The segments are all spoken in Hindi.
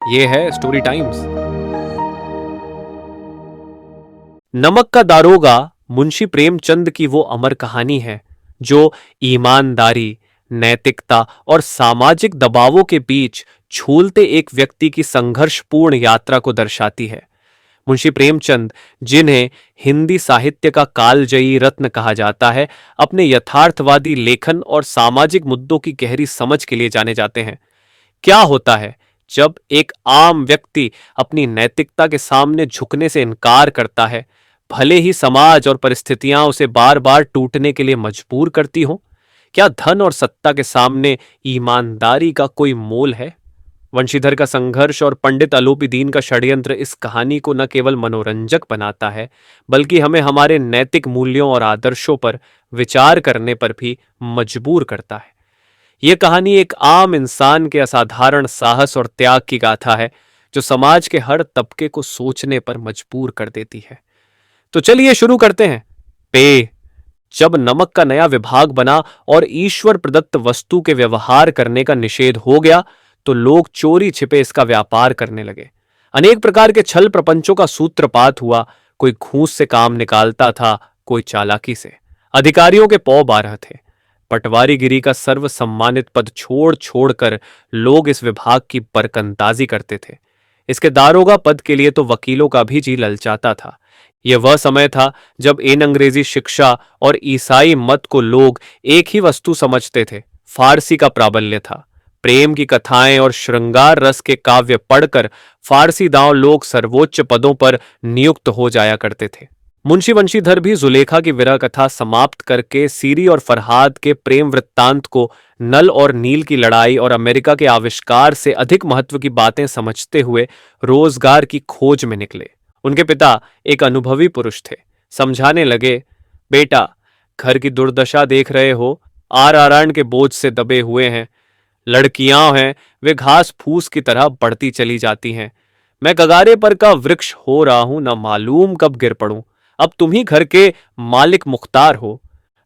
ये है स्टोरी टाइम्स। नमक का दारोगा मुंशी प्रेमचंद की वो अमर कहानी है जो ईमानदारी, नैतिकता और सामाजिक दबावों के बीच झूलते एक व्यक्ति की संघर्षपूर्ण यात्रा को दर्शाती है। मुंशी प्रेमचंद, जिन्हें हिंदी साहित्य का कालजयी रत्न कहा जाता है, अपने यथार्थवादी लेखन और सामाजिक मुद्दों की गहरी समझ के लिए जाने जाते हैं। क्या होता है जब एक आम व्यक्ति अपनी नैतिकता के सामने झुकने से इनकार करता है, भले ही समाज और परिस्थितियां उसे बार बार टूटने के लिए मजबूर करती हों? क्या धन और सत्ता के सामने ईमानदारी का कोई मोल है? वंशीधर का संघर्ष और पंडित अलोपीदीन का षड्यंत्र इस कहानी को न केवल मनोरंजक बनाता है, बल्कि हमें हमारे नैतिक मूल्यों और आदर्शों पर विचार करने पर भी मजबूर करता है। यह कहानी एक आम इंसान के असाधारण साहस और त्याग की गाथा है, जो समाज के हर तबके को सोचने पर मजबूर कर देती है। तो चलिए शुरू करते हैं। पे जब नमक का नया विभाग बना और ईश्वर प्रदत्त वस्तु के व्यवहार करने का निषेध हो गया, तो लोग चोरी छिपे इसका व्यापार करने लगे। अनेक प्रकार के छल प्रपंचों का सूत्रपात हुआ। कोई घूस से काम निकालता था, कोई चालाकी से। अधिकारियों के पौ बारह थे। पटवारीगिरी का सर्व सम्मानित पद छोड़ छोड़कर लोग इस विभाग की बरकंदाजी करते थे। इसके दारोगा पद के लिए तो वकीलों का भी जी ललचाता था। यह वह समय था जब इन अंग्रेजी शिक्षा और ईसाई मत को लोग एक ही वस्तु समझते थे। फारसी का प्राबल्य था। प्रेम की कथाएं और श्रृंगार रस के काव्य पढ़कर फारसी दांव लोग सर्वोच्च पदों पर नियुक्त हो जाया करते थे। मुंशी वंशीधर भी जुलेखा की विरह कथा समाप्त करके सीरी और फरहाद के प्रेम वृत्तांत को, नल और नील की लड़ाई और अमेरिका के आविष्कार से अधिक महत्व की बातें समझते हुए रोजगार की खोज में निकले। उनके पिता एक अनुभवी पुरुष थे। समझाने लगे, बेटा, घर की दुर्दशा देख रहे हो, आरारण के बोझ से दबे हुए हैं। लड़कियां हैं, वे घास फूस की तरह बढ़ती चली जाती हैं। मैं कगारे पर का वृक्ष हो रहा हूं, न मालूम कब गिर पड़ूं। अब तुम ही घर के मालिक मुख्तार हो।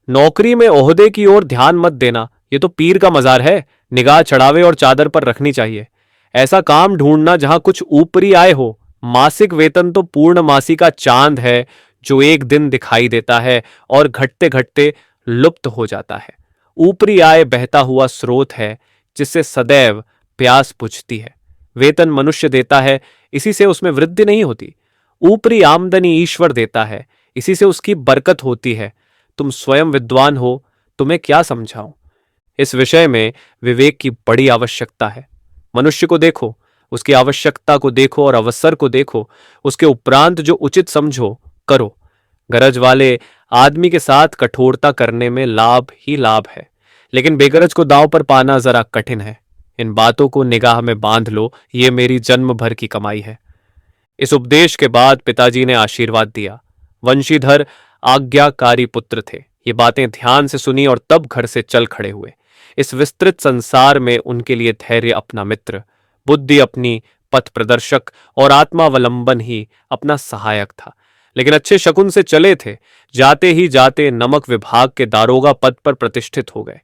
नौकरी में ओहदे की ओर ध्यान मत देना, ये तो पीर का मजार है। निगाह चढ़ावे और चादर पर रखनी चाहिए। ऐसा काम ढूंढना जहां कुछ ऊपरी आय हो। मासिक वेतन तो पूर्णमासी का चांद है, जो एक दिन दिखाई देता है और घटते घटते लुप्त हो जाता है। ऊपरी आय बहता हुआ स्रोत है, जिससे सदैव प्यास बुझती है। वेतन मनुष्य देता है, इसी से उसमें वृद्धि नहीं होती। ऊपरी आमदनी ईश्वर देता है, इसी से उसकी बरकत होती है। तुम स्वयं विद्वान हो, तुम्हें क्या समझाऊं? इस विषय में विवेक की बड़ी आवश्यकता है। मनुष्य को देखो, उसकी आवश्यकता को देखो और अवसर को देखो। उसके उपरांत जो उचित समझो करो। गरज वाले आदमी के साथ कठोरता करने में लाभ ही लाभ है, लेकिन बेगरज को दांव पर पाना जरा कठिन है। इन बातों को निगाह में बांध लो, ये मेरी जन्म भर की कमाई है। इस उपदेश के बाद पिताजी ने आशीर्वाद दिया। वंशीधर आज्ञाकारी पुत्र थे। ये बातें ध्यान से सुनी और तब घर से चल खड़े हुए। इस विस्तृत संसार में उनके लिए धैर्य अपना मित्र, बुद्धि अपनी पथ प्रदर्शक और आत्मावलंबन ही अपना सहायक था। लेकिन अच्छे शकुन से चले थे। जाते ही जाते नमक विभाग के दारोगा पद पर प्रतिष्ठित हो गए।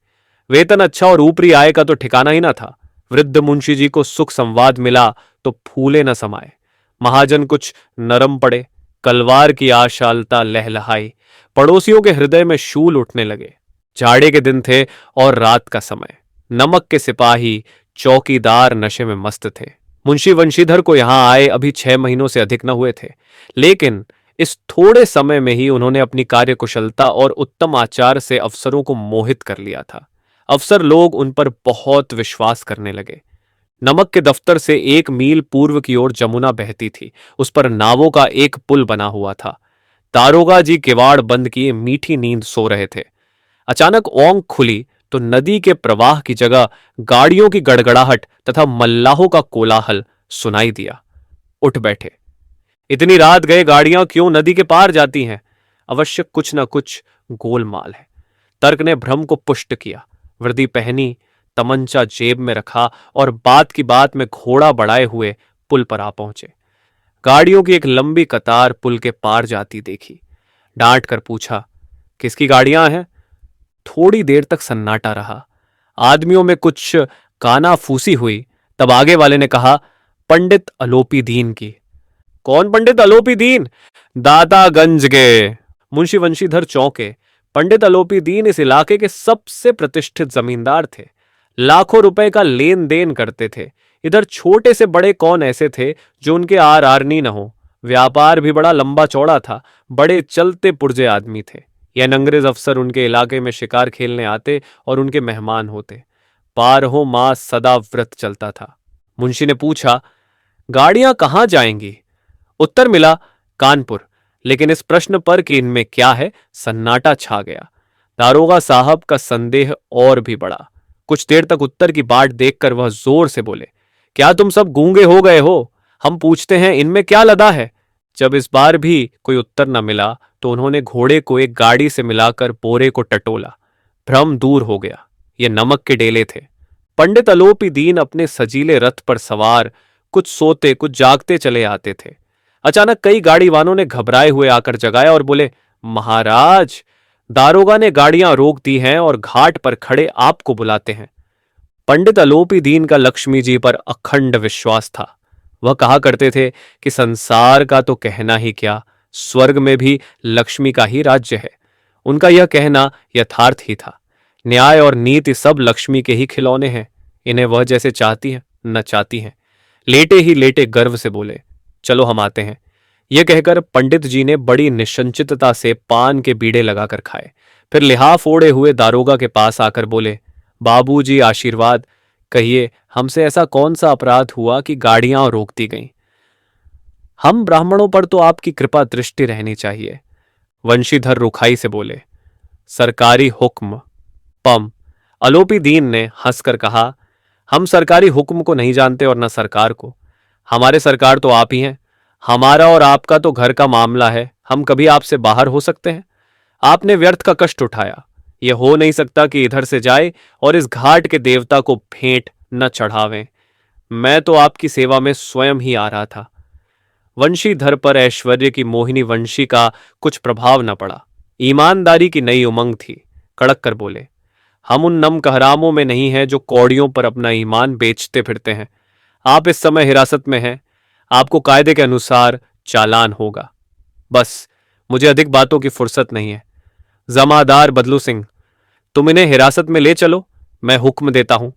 वेतन अच्छा और ऊपरी आय का तो ठिकाना ही ना था। वृद्ध मुंशी जी को सुख संवाद मिला तो फूले न समाये। महाजन कुछ नरम पड़े। कलवार की आशालता लहलहाई। पड़ोसियों के हृदय में शूल उठने लगे। जाड़े के दिन थे और रात का समय। नमक के सिपाही, चौकीदार नशे में मस्त थे। मुंशी वंशीधर को यहां आए अभी 6 महीनों से अधिक न हुए थे, लेकिन इस थोड़े समय में ही उन्होंने अपनी कार्यकुशलता और उत्तम आचार से अफसरों को मोहित कर लिया था। अफसर लोग उन पर बहुत विश्वास करने लगे। नमक के दफ्तर से 1 मील पूर्व की ओर जमुना बहती थी। उस पर नावों का एक पुल बना हुआ था। दारोगा जी किवाड़ बंद किए मीठी नींद सो रहे थे। अचानक ओंग खुली तो नदी के प्रवाह की जगह गाड़ियों की गड़गड़ाहट तथा मल्लाहों का कोलाहल सुनाई दिया। उठ बैठे। इतनी रात गए गाड़ियां क्यों नदी के पार जाती हैं? अवश्य कुछ न कुछ गोलमाल है। तर्क ने भ्रम को पुष्ट किया। वर्दी पहनी, तमंचा जेब में रखा और बात की बात में घोड़ा बढ़ाए हुए पुल पर आ पहुंचे। गाड़ियों की एक लंबी कतार पुल के पार जाती देखी। डांट कर पूछा, किसकी गाड़ियां हैं? थोड़ी देर तक सन्नाटा रहा। आदमियों में कुछ कानाफूसी हुई। तब आगे वाले ने कहा, पंडित अलोपी दीन की। कौन पंडित अलोपी दीन? दातागंज के। मुंशी वंशीधर चौंके। पंडित अलोपी दीन इस इलाके के सबसे प्रतिष्ठित जमींदार थे। लाखों रुपए का लेन देन करते थे। इधर छोटे से बड़े कौन ऐसे थे जो उनके आर आरनी न हो। व्यापार भी बड़ा लंबा चौड़ा था। बड़े चलते पुर्जे आदमी थे। यह अंग्रेज अफसर उनके इलाके में शिकार खेलने आते और उनके मेहमान होते। 12 मास सदा व्रत चलता था। मुंशी ने पूछा, गाड़ियां कहाँ जाएंगी? उत्तर मिला, कानपुर। लेकिन इस प्रश्न पर कि इनमें क्या है, सन्नाटा छा गया। दारोगा साहब का संदेह और भी बढ़ा। कुछ देर तक उत्तर की बाट देखकर वह जोर से बोले, क्या तुम सब गूंगे हो गए हो? हम पूछते हैं इनमें क्या लदा है? जब इस बार भी कोई उत्तर न मिला तो उन्होंने घोड़े को एक गाड़ी से मिलाकर बोरे को टटोला। भ्रम दूर हो गया। ये नमक के डेले थे। पंडित अलोपी दीन अपने सजीले रथ पर सवार कुछ सोते कुछ जागते चले आते थे। अचानक कई गाड़ी वालों ने घबराए हुए आकर जगाया और बोले, महाराज, दारोगा ने गाड़ियां रोक दी हैं और घाट पर खड़े आपको बुलाते हैं। पंडित अलोपी दीन का लक्ष्मी जी पर अखंड विश्वास था। वह कहा करते थे कि संसार का तो कहना ही क्या, स्वर्ग में भी लक्ष्मी का ही राज्य है। उनका यह कहना यथार्थ ही था। न्याय और नीति सब लक्ष्मी के ही खिलौने हैं। इन्हें वह जैसे चाहती है न चाहती हैं। लेटे ही लेटे गर्व से बोले, चलो हम आते हैं। यह कहकर पंडित जी ने बड़ी निसंचितता से पान के बीड़े लगाकर खाए। फिर लिहाफ ओढ़े हुए दारोगा के पास आकर बोले, बाबूजी आशीर्वाद, कहिए हमसे ऐसा कौन सा अपराध हुआ कि गाड़ियां रोक दी गईं? हम ब्राह्मणों पर तो आपकी कृपा दृष्टि रहनी चाहिए। वंशीधर रुखाई से बोले, सरकारी हुक्म। पम। अलोपी दीन ने हंसकर कहा, हम सरकारी हुक्म को नहीं जानते और न सरकार को। हमारे सरकार तो आप ही हैं। हमारा और आपका तो घर का मामला है। हम कभी आपसे बाहर हो सकते हैं? आपने व्यर्थ का कष्ट उठाया। यह हो नहीं सकता कि इधर से जाए और इस घाट के देवता को भेंट न चढ़ावें। मैं तो आपकी सेवा में स्वयं ही आ रहा था। वंशीधर पर ऐश्वर्य की मोहिनी वंशी का कुछ प्रभाव न पड़ा। ईमानदारी की नई उमंग थी। कड़क कर बोले, हम उन नम कहरामों में नहीं हैं जो कौड़ियों पर अपना ईमान बेचते फिरते हैं। आप इस समय हिरासत में हैं। आपको कायदे के अनुसार चालान होगा। बस, मुझे अधिक बातों की फुर्सत नहीं है। जमादार बदलू सिंह, तुम इन्हें हिरासत में ले चलो, मैं हुक्म देता हूं।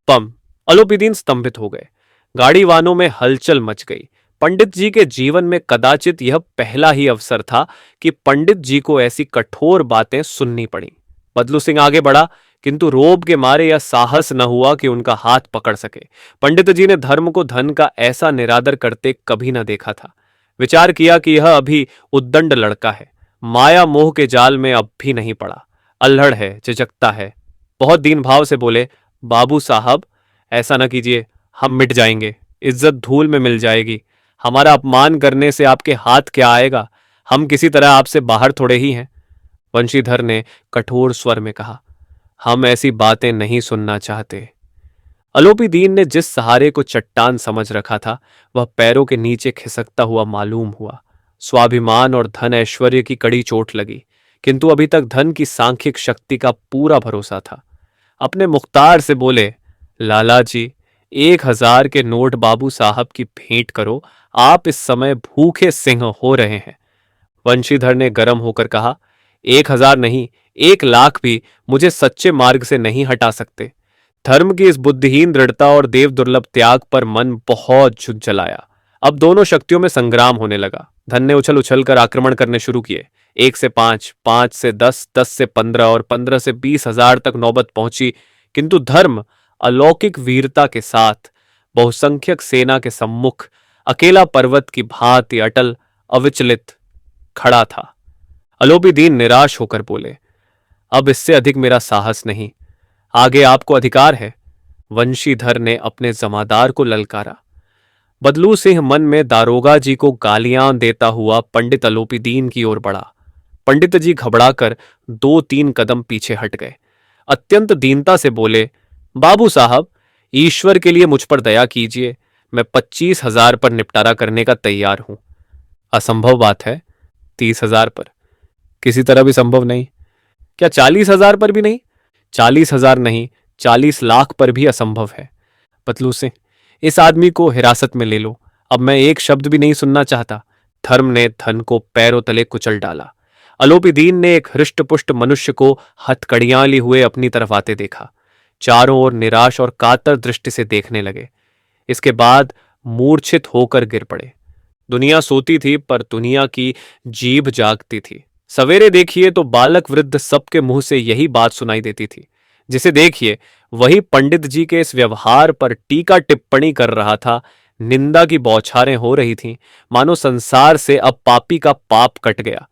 पम। अलोपीदीन स्तंभित हो गए। गाड़ी वानों में हलचल मच गई। पंडित जी के जीवन में कदाचित यह पहला ही अवसर था कि पंडित जी को ऐसी कठोर बातें सुननी पड़ी। बदलू सिंह आगे बढ़ा, किंतु रोब के मारे यह साहस न हुआ कि उनका हाथ पकड़ सके। पंडित जी ने धर्म को धन का ऐसा निरादर करते कभी न देखा था। विचार किया कि यह अभी उद्दंड लड़का है। माया मोह के जाल में अब भी नहीं पड़ा। अल्हड़ है, झिझकता है। बहुत दीन भाव से बोले, बाबू साहब, ऐसा न कीजिए। हम मिट जाएंगे। इज्जत धूल में मिल जाएगी। हमारा अपमान करने से आपके हाथ क्या आएगा? हम किसी तरह आपसे बाहर थोड़े ही हैं। वंशीधर ने कठोर स्वर में कहा, हम ऐसी बातें नहीं सुनना चाहते। अलोपी दीन ने जिस सहारे को चट्टान समझ रखा था वह पैरों के नीचे खिसकता हुआ मालूम हुआ। स्वाभिमान और धन ऐश्वर्य की कड़ी चोट लगी, किंतु अभी तक धन की सांख्यिक शक्ति का पूरा भरोसा था। अपने मुख्तार से बोले, लाला जी, 1000 के नोट बाबू साहब की भेंट करो। आप इस समय भूखे सिंह हो रहे हैं। वंशीधर ने गर्म होकर कहा, 1000 नहीं, 1,00,000 भी मुझे सच्चे मार्ग से नहीं हटा सकते। धर्म की इस बुद्धिहीन दृढ़ता और देव दुर्लभ त्याग पर मन बहुत झुंझलाया। अब दोनों शक्तियों में संग्राम होने लगा। धन ने उछल उछल कर आक्रमण करने शुरू किए। 1 से 5, 5 से 10, 10 से 15 और 15 से 20,000 तक नौबत पहुंची, किंतु धर्म अलौकिक वीरता के साथ बहुसंख्यक सेना के सम्मुख अकेला पर्वत की भांति अटल अविचलित खड़ा था। अलोपी दीन निराश होकर बोले, अब इससे अधिक मेरा साहस नहीं। आगे आपको अधिकार है। वंशीधर ने अपने जमादार को ललकारा। बदलू सिंह मन में दारोगा जी को गालियां देता हुआ पंडित अलोपी दीन की ओर बढ़ा। पंडित जी घबराकर 2-3 कदम पीछे हट गए। अत्यंत दीनता से बोले, बाबू साहब, ईश्वर के लिए मुझ पर दया कीजिए। मैं 25,000 पर निपटारा करने का तैयार हूं। असंभव बात है। 30,000 पर? किसी तरह भी संभव नहीं। क्या 40,000 पर भी नहीं? 40,000 नहीं, 40 लाख पर भी असंभव है। बदलू सिंह, इस आदमी को हिरासत में ले लो, अब मैं एक शब्द भी नहीं सुनना चाहता। धर्म ने धन को पैरों तले कुचल डाला। अलोपीदीन ने एक हृष्टपुष्ट मनुष्य को हथकड़ियां ली हुए अपनी तरफ आते देखा। चारों ओर निराश और कातर दृष्टि से देखने लगे। इसके बाद मूर्छित होकर गिर पड़े। दुनिया सोती थी पर दुनिया की जीभ जागती थी। सवेरे देखिए तो बालक वृद्ध सबके मुंह से यही बात सुनाई देती थी। जिसे देखिए वही पंडित जी के इस व्यवहार पर टीका टिप्पणी कर रहा था। निंदा की बौछारें हो रही थीं, मानो संसार से अब पापी का पाप कट गया।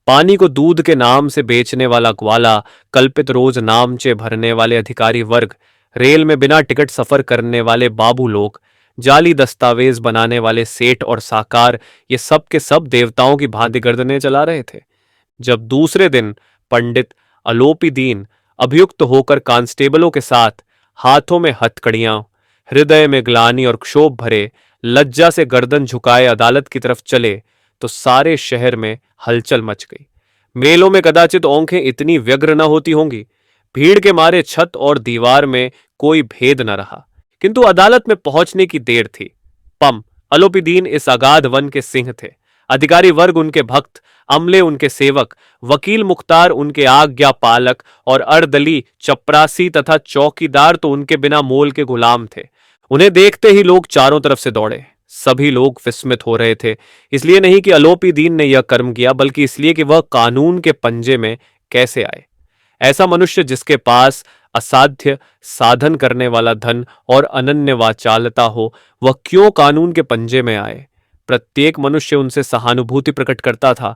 पानी को दूध के नाम से बेचने वाला ग्वाला, कल्पित रोज नामचे भरने वाले अधिकारी वर्ग, रेल में बिना टिकट सफर करने वाले बाबू लोग, जाली दस्तावेज बनाने वाले सेठ और साकार, ये सब के सब देवताओं की भांति गर्दनें चला रहे थे। जब दूसरे दिन पंडित अलोपीदीन अभियुक्त होकर कांस्टेबलों के साथ, हाथों में हथकड़ियां, हृदय में ग्लानि और क्षोभ भरे, लज्जा से गर्दन झुकाए अदालत की तरफ चले तो सारे शहर में हलचल मच गई। मेलों में कदाचित आंखें इतनी व्यग्र न होती होंगी। भीड़ के मारे छत और दीवार में कोई भेद न रहा। किंतु अदालत में पहुंचने की देर थी। पम अलोपीदीन इस अगाध वन के सिंह थे। अधिकारी वर्ग उनके भक्त, अमले उनके सेवक, वकील मुख्तार उनके आज्ञा पालक और अर्दली, चपरासी तथा चौकीदार तो उनके बिना मोल के गुलाम थे। उन्हें देखते ही लोग चारों तरफ से दौड़े। सभी लोग विस्मित हो रहे थे, इसलिए नहीं कि अलोपीदीन ने यह कर्म किया, बल्कि इसलिए कि वह कानून के पंजे में कैसे आए। ऐसा मनुष्य जिसके पास असाध्य साधन करने वाला धन और अनन्य वाचालता हो, वह क्यों कानून के पंजे में आए। प्रत्येक मनुष्य उनसे सहानुभूति प्रकट करता था।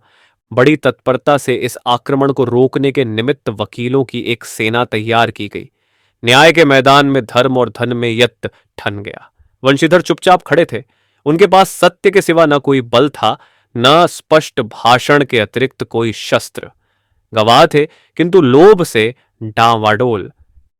बड़ी तत्परता से इस आक्रमण को रोकने के निमित्त वकीलों की एक सेना तैयार की गई। न्याय के मैदान में धर्म और धन में यत्त ठन गया। वंशीधर चुपचाप खड़े थे। उनके पास सत्य के सिवा न कोई बल था, न स्पष्ट भाषण के अतिरिक्त कोई शस्त्र। गवाह थे, किंतु लोभ से डांवाडोल।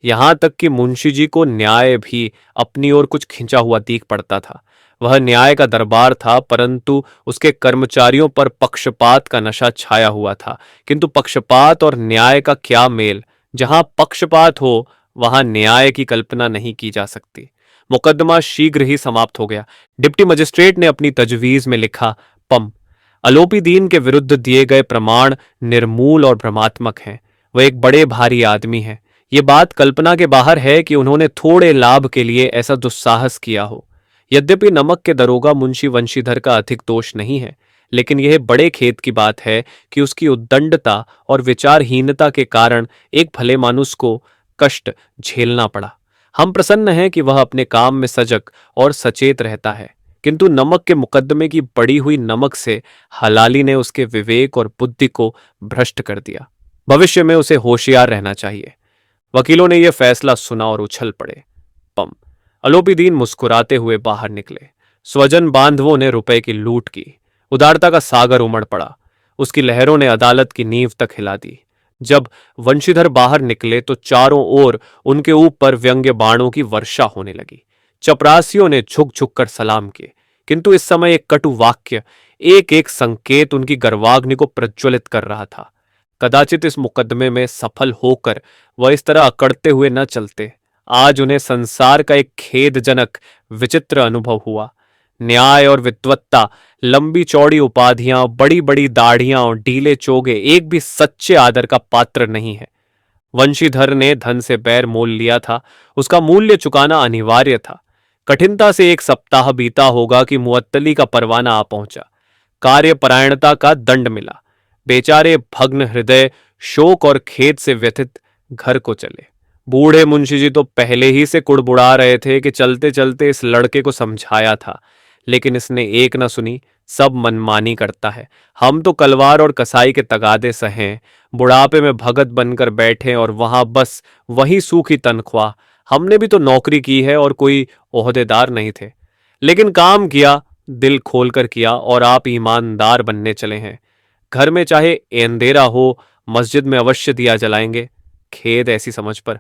यहां तक कि मुंशी जी को न्याय भी अपनी ओर कुछ खिंचा हुआ दीख पड़ता था। वह न्याय का दरबार था, परंतु उसके कर्मचारियों पर पक्षपात का नशा छाया हुआ था। किंतु पक्षपात और न्याय का क्या मेल। जहां पक्षपात हो वहां न्याय की कल्पना नहीं की जा सकती। मुकदमा शीघ्र ही समाप्त हो गया। डिप्टी मजिस्ट्रेट ने अपनी तजवीज में लिखा, पम अलोपीदीन के विरुद्ध दिए गए प्रमाण निर्मूल और भ्रमात्मक हैं। वह एक बड़े भारी आदमी है। ये बात कल्पना के बाहर है कि उन्होंने थोड़े लाभ के लिए ऐसा दुस्साहस किया हो। यद्यपि नमक के दरोगा मुंशी वंशीधर का अधिक दोष नहीं है, लेकिन यह बड़े खेद की बात है कि उसकी उद्दंडता और विचारहीनता के कारण एक भले मानुस को कष्ट झेलना पड़ा। हम प्रसन्न हैं कि वह अपने काम में सजग और सचेत रहता है, किंतु नमक के मुकदमे की पड़ी हुई नमक से हलाली ने उसके विवेक और बुद्धि को भ्रष्ट कर दिया। भविष्य में उसे होशियार रहना चाहिए। वकीलों ने यह फैसला सुना और उछल पड़े। पम अलोपीदीन मुस्कुराते हुए बाहर निकले। स्वजन बांधवों ने रुपए की लूट की। उदारता का सागर उमड़ पड़ा। उसकी लहरों ने अदालत की नींव तक हिला दी। जब वंशीधर बाहर निकले तो चारों ओर उनके ऊपर व्यंग्य बाणों की वर्षा होने लगी। चपरासियों ने झुक झुक कर सलाम किए, किंतु इस समय एक कटु वाक्य, एक एक संकेत उनकी गर्वाग्नि को प्रज्वलित कर रहा था। कदाचित इस मुकदमे में सफल होकर वह इस तरह अकड़ते हुए न चलते। आज उन्हें संसार का एक खेदजनक विचित्र अनुभव हुआ। न्याय और विद्वत्ता, लंबी चौड़ी उपाधियां, बड़ी बड़ी दाढ़ियां और ढीले चोगे एक भी सच्चे आदर का पात्र नहीं है। वंशीधर ने धन से बैर मोल लिया था, उसका मूल्य चुकाना अनिवार्य था। कठिनता से एक सप्ताह बीता होगा कि मुअत्तली का परवाना आ पहुंचा। कार्यपरायणता का दंड मिला। बेचारे भग्न हृदय शोक और खेद से व्यथित घर को चले। बूढ़े मुंशी जी तो पहले ही से कुड़बुड़ा रहे थे कि चलते चलते इस लड़के को समझाया था, लेकिन इसने एक न सुनी। सब मनमानी करता है। हम तो कलवार और कसाई के तगादे सहें, बुढ़ापे में भगत बनकर बैठे और वहां बस वही सूखी तनख्वाह। हमने भी तो नौकरी की है और कोई ओहदेदार नहीं थे, लेकिन काम किया, दिल खोलकर किया और आप ईमानदार बनने चले हैं। घर में चाहे अंधेरा हो, मस्जिद में अवश्य दिया जलाएंगे। खेद ऐसी समझ पर।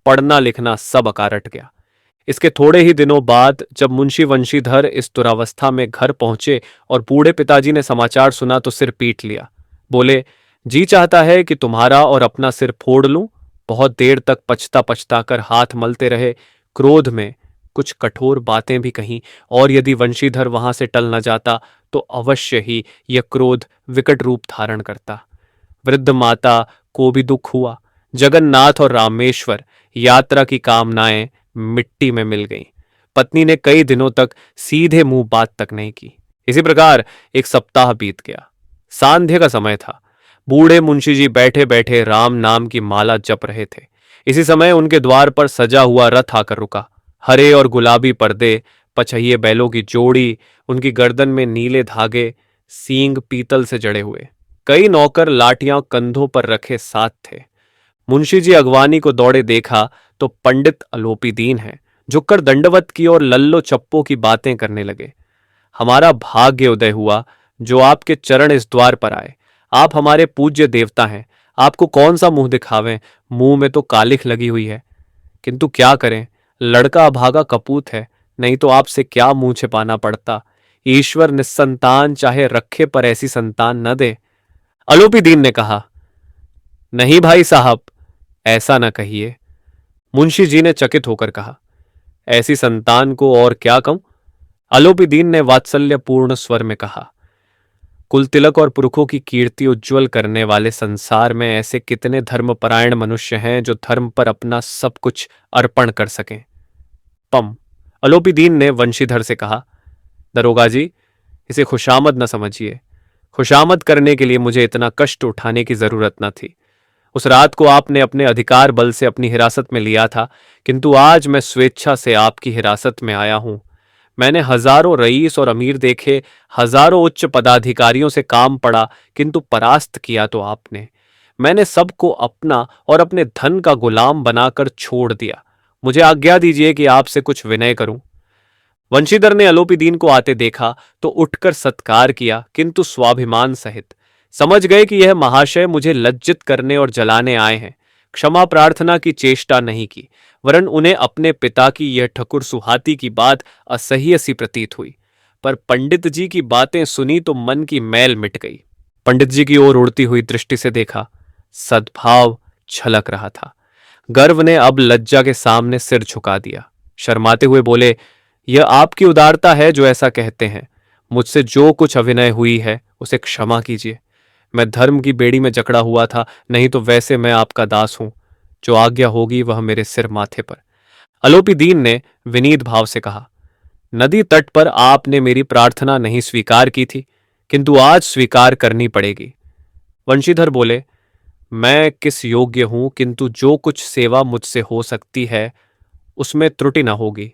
पढ़ना लिखना सब अकारट गया। इसके थोड़े ही दिनों बाद जब मुंशी वंशीधर इस दुरावस्था में घर पहुंचे और बूढ़े पिताजी ने समाचार सुना तो सिर पीट लिया। बोले, जी चाहता है कि तुम्हारा और अपना सिर फोड़ लूं। बहुत देर तक पछता पछता कर हाथ मलते रहे। क्रोध में कुछ कठोर बातें भी कहीं, और यदि वंशीधर वहां से टल न जाता तो अवश्य ही यह क्रोध विकट रूप धारण करता। वृद्ध माता को भी दुख हुआ। जगन्नाथ और रामेश्वर यात्रा की कामनाएं मिट्टी में मिल गईं। पत्नी ने कई दिनों तक सीधे मुंह बात तक नहीं की। इसी प्रकार एक सप्ताह बीत गया। सांध्य का समय था। बूढ़े मुंशी जी बैठे बैठे राम नाम की माला जप रहे थे। इसी समय उनके द्वार पर सजा हुआ रथ आकर रुका। हरे और गुलाबी पर्दे, पछहिए बैलों की जोड़ी, उनकी गर्दन में नीले धागे, सींग पीतल से जड़े हुए। कई नौकर लाठियां कंधों पर रखे साथ थे। मुंशी जी अगवानी को दौड़े देखा तो पंडित अलोपी दीन है। झुककर दंडवत की और लल्लो चप्पो की बातें करने लगे। हमारा भाग्य उदय हुआ जो आपके चरण इस द्वार पर आए। आप हमारे पूज्य देवता हैं। आपको कौन सा मुंह दिखावें, मुंह में तो कालिख लगी हुई है। किंतु क्या करें, लड़का अभागा कपूत है, नहीं तो आपसे क्या मुंह छिपाना पड़ता। ईश्वर निस्संतान चाहे रखे पर ऐसी संतान न दे। अलोपी दीन ने कहा, नहीं भाई साहब, ऐसा न कहिए। मुंशी जी ने चकित होकर कहा, ऐसी संतान को और क्या कहूं। अलोपी दीन ने वात्सल्यपूर्ण स्वर में कहा, कुल तिलक और पुरखों की कीर्ति उज्ज्वल करने वाले संसार में ऐसे कितने धर्मपरायण मनुष्य हैं जो धर्म पर अपना सब कुछ अर्पण कर सकें। पम। अलोपी दीन ने वंशीधर से कहा, दरोगा जी, इसे खुशामद न समझिए। खुशामद करने के लिए मुझे इतना कष्ट उठाने की जरूरत न थी। उस रात को आपने अपने अधिकार बल से अपनी हिरासत में लिया था, किंतु आज मैं स्वेच्छा से आपकी हिरासत में आया हूं। मैंने हजारों रईस और अमीर देखे, हजारों उच्च पदाधिकारियों से काम पड़ा, किंतु परास्त किया तो आपने। मैंने सबको अपना और अपने धन का गुलाम बनाकर छोड़ दिया। मुझे आज्ञा दीजिए कि आपसे कुछ विनय करूं। वंशीधर ने अलोपी दीन को आते देखा तो उठकर सत्कार किया, किंतु स्वाभिमान सहित। समझ गए कि यह महाशय मुझे लज्जित करने और जलाने आए हैं। क्षमा प्रार्थना की चेष्टा नहीं की, वरन उन्हें अपने पिता की यह ठकुर सुहाती की बात असह्य सी प्रतीत हुई। पर पंडित जी की बातें सुनी तो मन की मैल मिट गई। पंडित जी की ओर उड़ती हुई दृष्टि से देखा, सद्भाव छलक रहा था। गर्व ने अब लज्जा के सामने सिर झुका दिया। शर्माते हुए बोले, यह आपकी उदारता है जो ऐसा कहते हैं। मुझसे जो कुछ अभिनय हुई है उसे क्षमा कीजिए। मैं धर्म की बेड़ी में जकड़ा हुआ था, नहीं तो वैसे मैं आपका दास हूं। जो आज्ञा होगी वह मेरे सिर माथे पर। अलोपी दीन ने विनीत भाव से कहा, नदी तट पर आपने मेरी प्रार्थना नहीं स्वीकार की थी, किंतु आज स्वीकार करनी पड़ेगी। वंशीधर बोले, मैं किस योग्य हूं, किंतु जो कुछ सेवा मुझसे हो सकती है उसमें त्रुटि न होगी।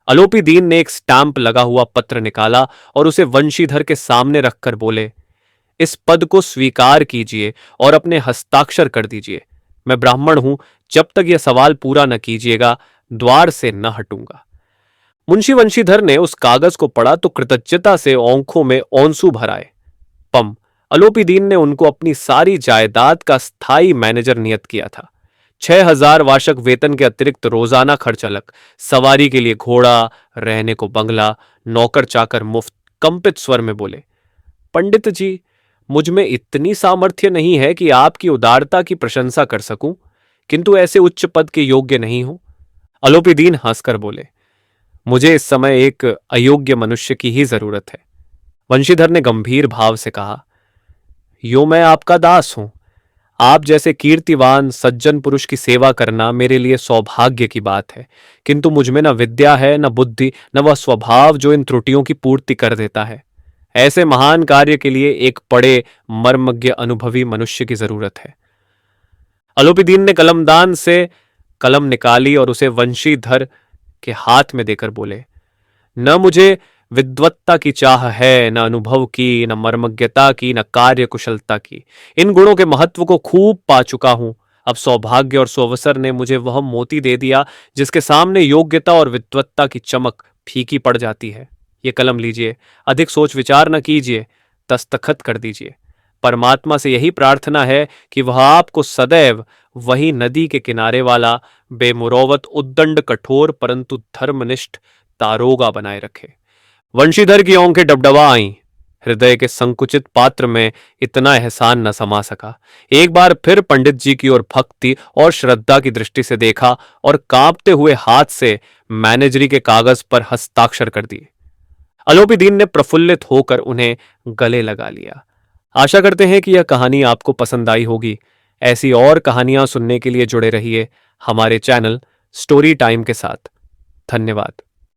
अलोपी दीन ने एक स्टैंप लगा हुआ पत्र निकाला और उसे वंशीधर के सामने रखकर बोले, इस पद को स्वीकार कीजिए और अपने हस्ताक्षर कर दीजिए। मैं ब्राह्मण हूं, जब तक यह सवाल पूरा न कीजिएगा द्वार से न हटूंगा। मुंशी वंशीधर ने उस कागज को पढ़ा तो कृतज्ञता से आंखों में आंसू भर आए। पम। अलोपी दीन ने उनको अपनी सारी जायदाद का स्थायी मैनेजर नियत किया था। 6,000 वार्षिक वेतन के अतिरिक्त रोजाना खर्च अलग, सवारी के लिए घोड़ा, रहने को बंगला, नौकर चाकर मुफ्त। कंपित स्वर में बोले, पंडित जी, मुझ में इतनी सामर्थ्य नहीं है कि आपकी उदारता की प्रशंसा कर सकूं, किंतु ऐसे उच्च पद के योग्य नहीं हूं। अलोपी दीन हंसकर बोले, मुझे इस समय एक अयोग्य मनुष्य की ही जरूरत है। वंशीधर ने गंभीर भाव से कहा, यो मैं आपका दास हूं। आप जैसे कीर्तिवान सज्जन पुरुष की सेवा करना मेरे लिए सौभाग्य की बात है, किंतु मुझमें न विद्या है, न बुद्धि, न वह स्वभाव जो इन त्रुटियों की पूर्ति कर देता है। ऐसे महान कार्य के लिए एक पढ़े मर्मज्ञ अनुभवी मनुष्य की जरूरत है। अलोपी दीन ने कलमदान से कलम निकाली और उसे वंशीधर के हाथ में देकर बोले, न मुझे विद्वत्ता की चाह है, न अनुभव की, न मर्मज्ञता की, न कार्य कुशलता की। इन गुणों के महत्व को खूब पा चुका हूं। अब सौभाग्य और सुअवसर ने मुझे वह मोती दे दिया जिसके सामने योग्यता और विद्वत्ता की चमक फीकी पड़ जाती है। ये कलम लीजिए, अधिक सोच विचार न कीजिए, दस्तखत कर दीजिए। परमात्मा से यही प्रार्थना है कि वह आपको सदैव वही नदी के किनारे वाला बेमुरौवत उद्दंड कठोर परंतु धर्मनिष्ठ दारोगा बनाए रखे। वंशीधर की आंखें डबडबा आईं। हृदय के संकुचित पात्र में इतना एहसान न समा सका। एक बार फिर पंडित जी की ओर भक्ति और श्रद्धा की दृष्टि से देखा और कांपते हुए हाथ से मैनेजरी के कागज पर हस्ताक्षर कर दिए। अलोपीदीन ने प्रफुल्लित होकर उन्हें गले लगा लिया। आशा करते हैं कि यह कहानी आपको पसंद आई होगी। ऐसी और कहानियां सुनने के लिए जुड़े रहिए हमारे चैनल स्टोरी टाइम के साथ। धन्यवाद।